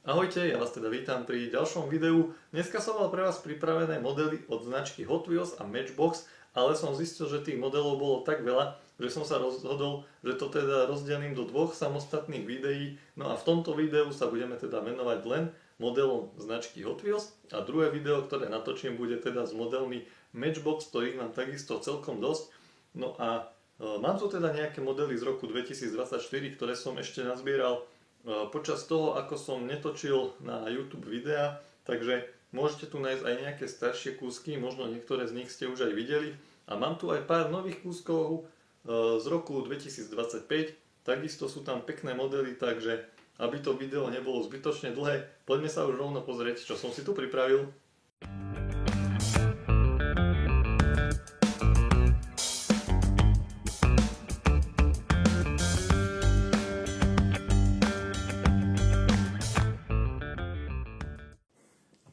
Ahojte, ja vás teda vítam pri ďalšom videu. Dneska som mal pre vás pripravené modely od značky Hot Wheels a Matchbox, ale som zistil, že tých modelov bolo tak veľa, že som sa rozhodol, že to teda rozdelím do dvoch samostatných videí. No a v tomto videu sa budeme teda venovať len modelom značky Hot Wheels a druhé video, ktoré natočím, bude teda s modelmi Matchbox, ktorých mám takisto celkom dosť. No a mám tu teda nejaké modely z roku 2024, ktoré som ešte nazbieral počas toho, ako som netočil na YouTube videa, takže môžete tu nájsť aj nejaké staršie kúsky, možno niektoré z nich ste už aj videli. A mám tu aj pár nových kúskov z roku 2025, takisto sú tam pekné modely, takže aby to video nebolo zbytočne dlhé, poďme sa už rovno pozrieť, čo som si tu pripravil.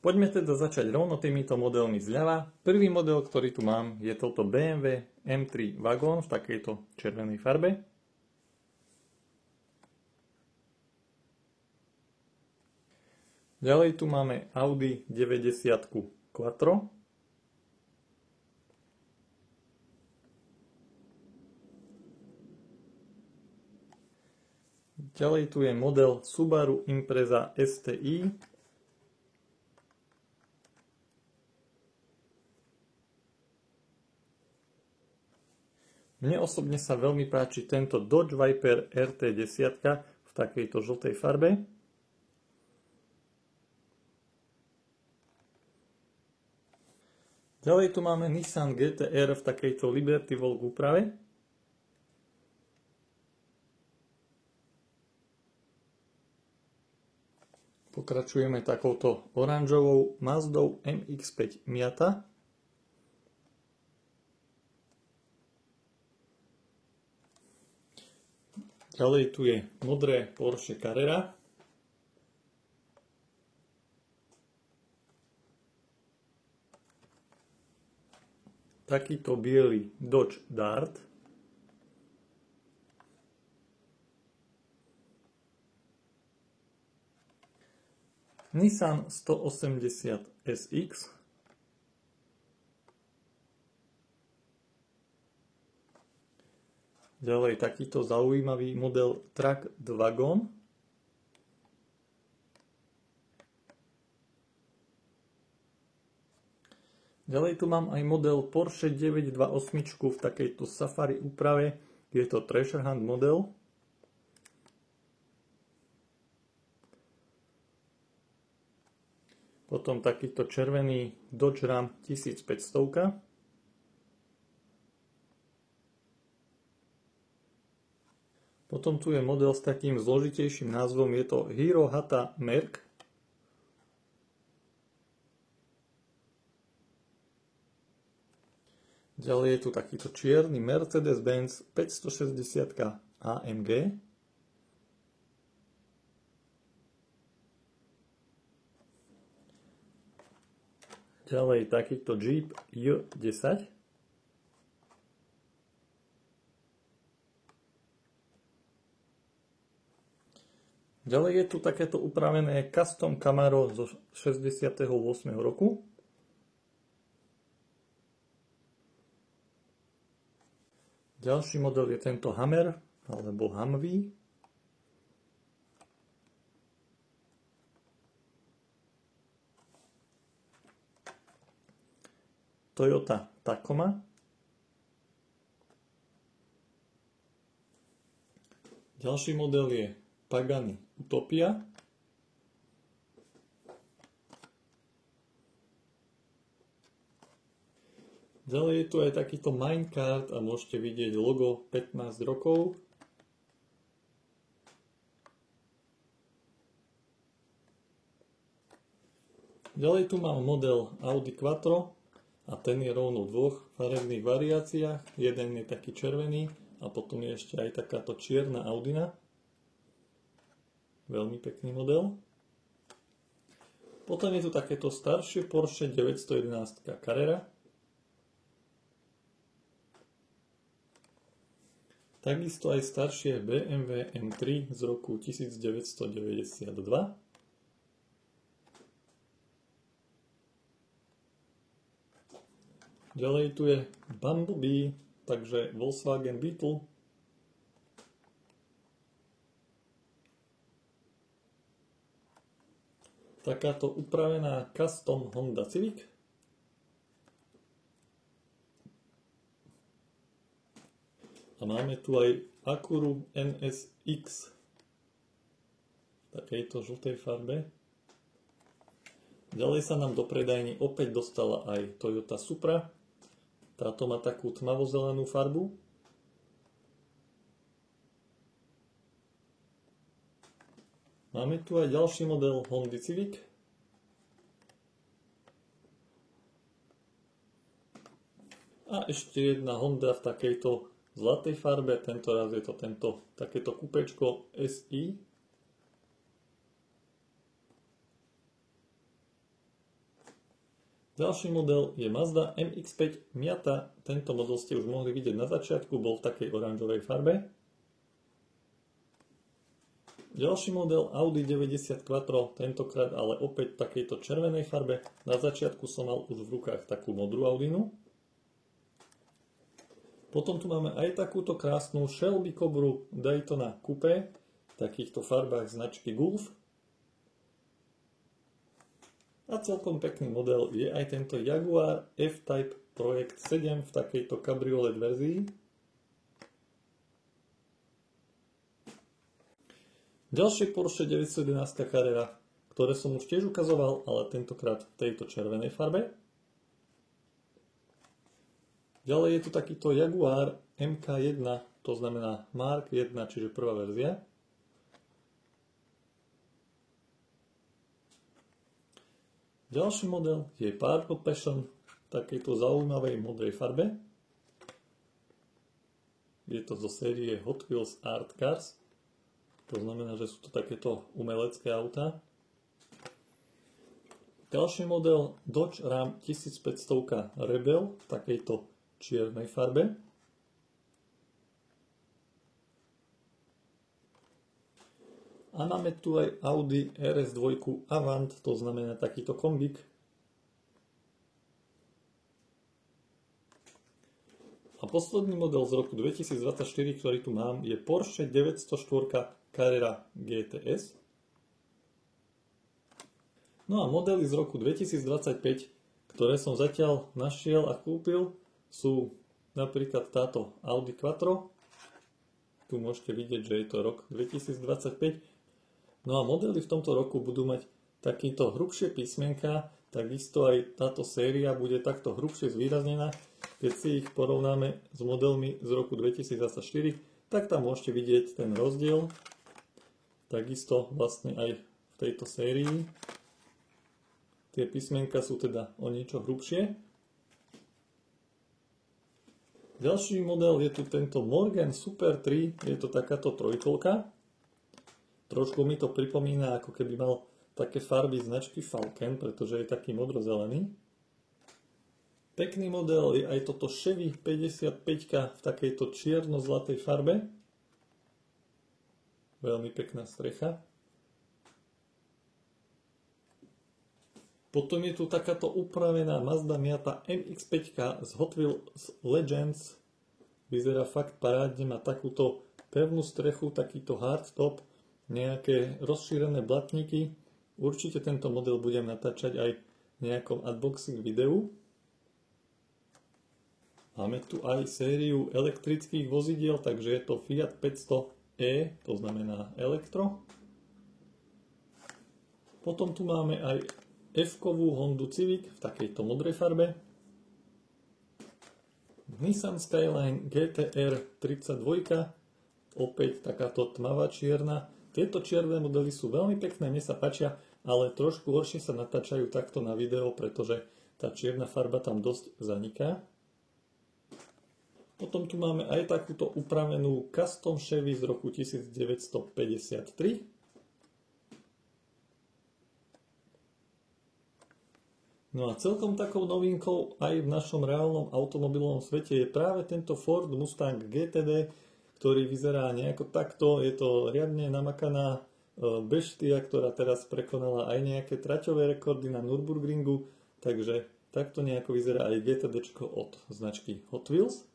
Poďme teda začať rovno týmito modelmi zľava. Prvý model, ktorý tu mám, je toto BMW M3 Wagon v takejto červenej farbe. Ďalej tu máme Audi 90 Quattro. Ďalej tu je model Subaru Impreza STI. Mne osobne sa veľmi páči tento Dodge Viper RT10 v takejto žltej farbe. Ďalej tu máme Nissan GT-R v takejto Liberty Walk úprave. Pokračujeme takouto oranžovou Mazdou MX-5 Miata. Ďalej tu je modré Porsche Carrera. Takýto biely Dodge Dart. Nissan 180 SX. Ďalej takýto zaujímavý model Truck Wagon. Ďalej tu mám aj model Porsche 928 v takejto Safari úprave. Je to Treasure Hunt model. Potom takýto červený Dodge Ram 1500. Potom tu je model s takým zložitejším názvom, je to Hero Hata Merc. Ďalej je tu takýto čierny Mercedes-Benz 560 AMG. Ďalej takýto Jeep J10. Ďalej je tu takéto upravené Custom Camaro zo 68. roku. Ďalší model je tento Hammer alebo Humvee. Toyota Tacoma. Ďalší model je Pagani Utopia. Ďalej je tu aj takýto Minecart a môžete vidieť logo 15 rokov. Ďalej tu mám model Audi Quattro a ten je rovno v dvoch farebných variáciách. Jeden je taký červený a potom je ešte aj takáto čierna Audina. Veľmi pekný model. Potom je tu takéto staršie Porsche 911 Carrera. Takisto aj staršie BMW M3 z roku 1992. Ďalej tu je Bumblebee, takže Volkswagen Beetle. Takáto upravená custom Honda Civic. A máme tu aj Acura NSX v takejto žltej farbe. Ďalej sa nám do predajní opäť dostala aj Toyota Supra. Táto má takú tmavozelenú farbu. Máme tu aj ďalší model Hondy Civic. A ešte jedna Honda v takejto zlatej farbe. Tento raz je to takéto kupečko SI. Ďalší model je Mazda MX-5 Miata. Tento model ste už mohli vidieť na začiatku, bol v takej oranžovej farbe. Ďalší model Audi 90 Quattro, tentokrát ale opäť v takejto červenej farbe. Na začiatku som mal už v rukách takú modrú Audinu. Potom tu máme aj takúto krásnu Shelby Cobru Daytona Coupe v takýchto farbách značky Gulf. A celkom pekný model je aj tento Jaguar F-Type Project 7 v takejto kabriolet verzii. Ďalšie Porsche 911 Carrera, ktoré som už tiež ukazoval, ale tentokrát v tejto červenej farbe. Ďalej je tu takýto Jaguar MK1, to znamená Mark 1, čiže prvá verzia. Ďalší model je Purple Passion v takejto zaujímavej modrej farbe. Je to zo série Hot Wheels Art Cars. To znamená, že sú to takéto umelecké autá. Ďalší model Dodge Ram 1500 Rebel v takejto čiernej farbe. A máme tu aj Audi RS2 Avant, to znamená takýto kombík. A posledný model z roku 2024, ktorý tu mám, je Porsche 904 Carrera GTS. No a modely z roku 2025, ktoré som zatiaľ našiel a kúpil, sú napríklad táto Audi Quattro. Tu môžete vidieť, že je to rok 2025. No a modely v tomto roku budú mať takýto hrubšie písmenka, takisto aj táto séria bude takto hrubšie zvýraznená. Keď si ich porovnáme s modelmi z roku 2024, tak tam môžete vidieť ten rozdiel. Takisto vlastne aj v tejto sérii. Tie písmenka sú teda o niečo hrubšie. Ďalší model je tu tento Morgan Super 3, je to takáto trojkolka. Trošku mi to pripomína, ako keby mal také farby značky Falcon, pretože je taký modrozelený. Pekný model je aj toto Chevy 55 v takejto čierno-zlatej farbe. Veľmi pekná strecha. Potom je tu takáto upravená Mazda Miata MX-5 z Hot Wheels Legends. Vyzerá fakt parádne, má takúto pevnú strechu, takýto hardtop, nejaké rozšírené blatníky. Určite tento model budem natáčať aj v nejakom unboxing videu. Máme tu aj sériu elektrických vozidiel, takže je to Fiat 500e, to znamená elektro. Potom tu máme aj F-kovú Hondu Civic v takejto modrej farbe. Nissan Skyline GTR 32, opäť takáto tmavá čierna. Tieto čierne modely sú veľmi pekné, mne sa páčia, ale trošku horšie sa natáčajú takto na video, pretože tá čierna farba tam dosť zaniká. Potom tu máme aj takúto upravenú Custom Chevy z roku 1953. No a celkom takou novinkou aj v našom reálnom automobilovom svete je práve tento Ford Mustang GTD, ktorý vyzerá nejako takto. Je to riadne namakaná beštia, ktorá teraz prekonala aj nejaké traťové rekordy na Nürburgringu, takže Takto nejako vyzerá aj GTD od značky Hot Wheels.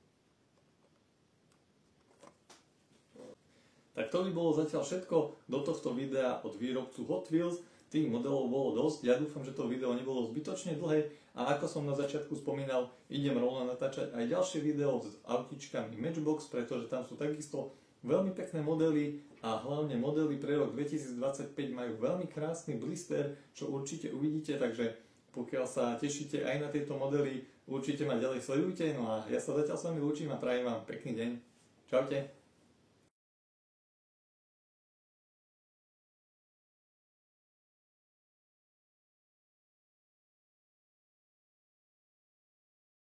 Tak to by bolo zatiaľ všetko do tohto videa od výrobcu Hot Wheels. Tých modelov bolo dosť, ja dúfam, že to video nebolo zbytočne dlhé a ako som na začiatku spomínal, idem rovno natáčať aj ďalšie video s autičkami Matchbox, pretože tam sú takisto veľmi pekné modely a hlavne modely pre rok 2025 majú veľmi krásny blister, čo určite uvidíte, takže pokiaľ sa tešíte aj na tieto modely, určite ma ďalej sledujte, no a ja sa zatiaľ s vami lúčim a prajem vám pekný deň. Čaute.